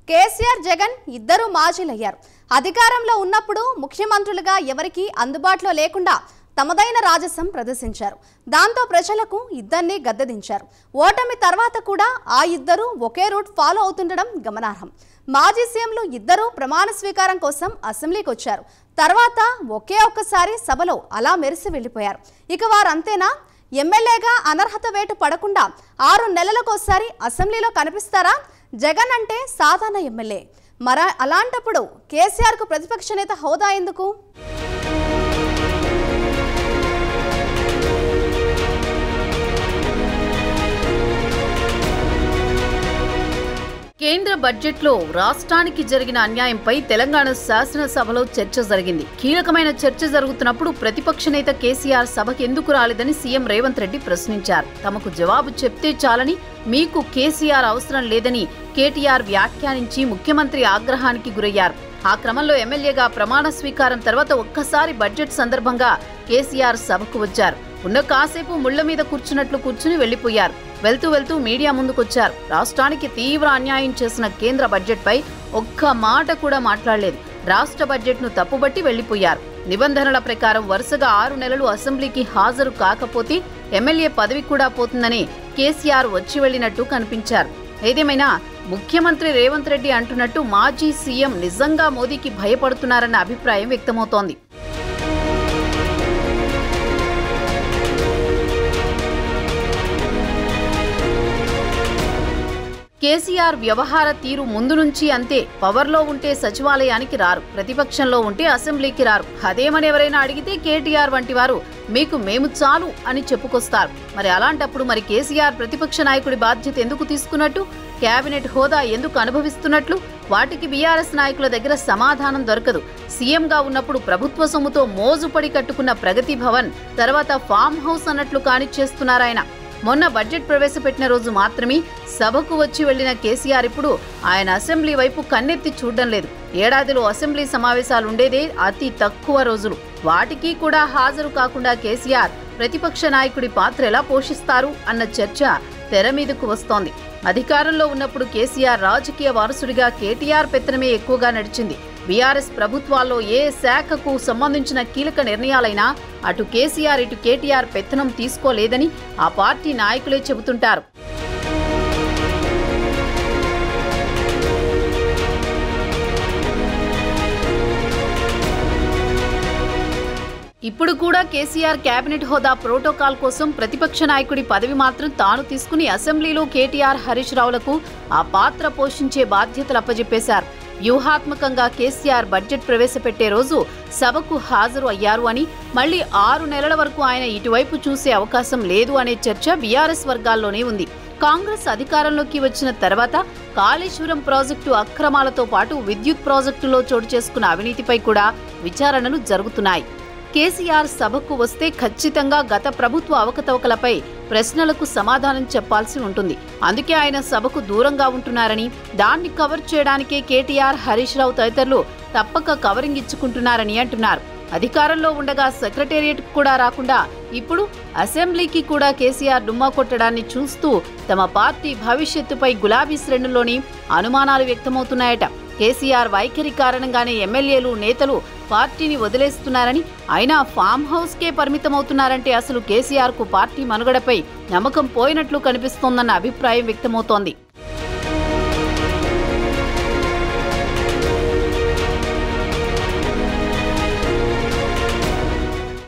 కేసీఆర్ జగన్ ఇద్దరు మాజీలయ్యారు. అధికారంలో ఉన్నప్పుడు ముఖ్యమంత్రులుగా ఎవరికి అందుబాటులో లేకుండా తమదైన రాజసం ప్రదర్శించారు. దాంతో ప్రజలకు ఇద్దరిని గద్దెదించారు. ఓటమి తర్వాత కూడా ఆ ఇద్దరు ఒకే రూట్ ఫాలో అవుతుండడం గమనార్హం. మాజీ సీఎంలు ఇద్దరు ప్రమాణ స్వీకారం కోసం అసెంబ్లీకి వచ్చారు. తర్వాత ఒకే ఒక్కసారి సభలో అలా మెరిసి వెళ్ళిపోయారు. ఇక వారంతేనా? ఎమ్మెల్యేగా అనర్హత వేటు పడకుండా 6 నెలలకోసారి అసెంబ్లీలో కనిపిస్తారా? జగన్ అంటే సాధారణ ఎమ్మెల్యే. అలాంటప్పుడు కేసీఆర్కు ప్రతిపక్ష నేత హోదా ఎందుకు? కేంద్ర బడ్జెట్లో రాష్ట్రానికి జరిగిన అన్యాయంపై తెలంగాణ శాసనసభలో చర్చ జరిగింది. కీలకమైన చర్చ జరుగుతున్నప్పుడు ప్రతిపక్ష నేత కేసీఆర్ సభకు ఎందుకు రాలేదని సీఎం రేవంత్ రెడ్డి ప్రశ్నించారు. తమకు జవాబు చెప్తే చాలని, మీకు కేసీఆర్ అవసరం లేదని కేటీఆర్ వ్యాఖ్యానించి ముఖ్యమంత్రి ఆగ్రహానికి గురయ్యారు. ఆ క్రమంలో ఎమ్మెల్యేగా ప్రమాణ స్వీకారం తర్వాత ఒక్కసారి బడ్జెట్ సందర్భంగా కేసీఆర్ సభకు వచ్చారు. ఉన్న కాసేపు ముళ్ల మీద కూర్చుని వెళ్లిపోయారు. వెళ్తూ మీడియా ముందుకొచ్చారు. రాష్ట్రానికి తీవ్ర అన్యాయం చేసిన కేంద్ర బడ్జెట్పై ఒక్క మాట కూడా మాట్లాడలేదు. రాష్ట్ర బడ్జెట్ను తప్పుబట్టి వెళ్లిపోయారు. నిబంధనల ప్రకారం వరుసగా 6 నెలలు అసెంబ్లీకి హాజరు కాకపోతే ఎమ్మెల్యే పదవి కూడా పోతుందని కేసీఆర్ వచ్చి వెళ్లినట్టు కనిపించారు. ఏదేమైనా ముఖ్యమంత్రి రేవంత్ రెడ్డి అంటున్నట్టు మాజీ సీఎం నిజంగా మోదీకి భయపడుతున్నారన్న అభిప్రాయం వ్యక్తమవుతోంది. కేసీఆర్ వ్యవహార తీరు ముందు నుంచి అంతే. పవర్లో ఉంటే సచివాలయానికి రారు, ప్రతిపక్షంలో ఉంటే అసెంబ్లీకి రారు. అదేమని ఎవరైనా అడిగితే కేటీఆర్ వంటి వారు మీకు మేము చాలు అని చెప్పుకొస్తారు. మరి అలాంటప్పుడు కేసీఆర్ ప్రతిపక్ష నాయకుడి బాధ్యత ఎందుకు తీసుకున్నట్టు, కేబినెట్ హోదా ఎందుకు అనుభవిస్తున్నట్లు? వాటికి బీఆర్ఎస్ నాయకుల దగ్గర సమాధానం దొరకదు. సీఎంగా ఉన్నప్పుడు ప్రభుత్వ సొమ్ముతో మోజుపడి కట్టుకున్న ప్రగతి భవన్ తర్వాత ఫామ్ హౌస్ అన్నట్లు కానిచ్చేస్తున్నారాయన. మొన్న బడ్జెట్ ప్రవేశపెట్టిన రోజు మాత్రమే సభకు వచ్చి వెళ్లిన కేసీఆర్ ఇప్పుడు ఆయన అసెంబ్లీ వైపు కన్నెత్తి చూడడం లేదు. ఏడాదిలో అసెంబ్లీ సమావేశాలుండేదే అతి తక్కువ రోజులు. వాటికి కూడా హాజరు కాకుండా కేసీఆర్ ప్రతిపక్ష నాయకుడి పాత్ర ఎలా పోషిస్తారు అన్న చర్చ తెర మీదకు వస్తోంది. అధికారంలో ఉన్నప్పుడు కేసీఆర్ రాజకీయ వారసుడిగా కేటీఆర్ పెత్తనమే ఎక్కువగా నడిచింది. బీఆర్ఎస్ ప్రభుత్వాల్లో ఏ శాఖకు సంబంధించిన కీలక నిర్ణయాలైనా అటు కేసీఆర్ ఇటు కేటీఆర్ పెత్తనం తీసుకోలేదని ఆ పార్టీ నాయకులే చెబుతుంటారు. ఇప్పుడు కూడా కేసీఆర్ కేబినెట్ హోదా ప్రోటోకాల్ కోసం ప్రతిపక్ష నాయకుడి పదవి మాత్రం తాను తీసుకుని అసెంబ్లీలో కేటీఆర్ హరీష్ రావులకు ఆ పాత్ర పోషించే బాధ్యతలు అప్పజెప్పేశారు. వ్యూహాత్మకంగా కేసీఆర్ బడ్జెట్ ప్రవేశపెట్టే రోజు సభకు హాజరు అయ్యారు అని, మళ్లీ 6 నెలల వరకు ఆయన ఇటువైపు చూసే అవకాశం లేదు అనే చర్చ బీఆర్ఎస్ వర్గాల్లోనే ఉంది. కాంగ్రెస్ అధికారంలోకి వచ్చిన తర్వాత కాళేశ్వరం ప్రాజెక్టు అక్రమాలతో పాటు విద్యుత్ ప్రాజెక్టులో చోటు చేసుకున్న అవినీతిపై కూడా విచారణలు జరుగుతున్నాయి. కేసీఆర్ సభకు వస్తే ఖచ్చితంగా గత ప్రభుత్వ అవకతవకలపై ప్రశ్నలకు సమాధానం చెప్పాల్సి ఉంటుంది. అందుకే ఆయన సభకు దూరంగా ఉంటున్నారని, దాన్ని కవర్ చేయడానికే కేటీఆర్, హరీష్ రావు తదితరులు తప్పక కవరింగ్ ఇచ్చుకుంటున్నారని అంటున్నారు. అధికారంలో ఉండగా సెక్రటేరియట్ కూడా రాకుండా ఇప్పుడు అసెంబ్లీకి కూడా కేసీఆర్ డుమ్మా కొట్టడాన్ని చూస్తూ తమ పార్టీ భవిష్యత్తుపై గులాబీ శ్రేణుల్లోని అనుమానాలు వ్యక్తమవుతున్నాయట. కేసీఆర్ వైఖరి కారణంగానే ఎమ్మెల్యేలు, నేతలు పార్టీని వదిలేస్తున్నారని, అయినా ఫామ్ హౌస్కే పరిమితమవుతున్నారంటే అసలు కేసీఆర్కు పార్టీ మనుగడపై నమ్మకం పోయినట్లు కనిపిస్తోందన్న అభిప్రాయం వ్యక్తమవుతోంది.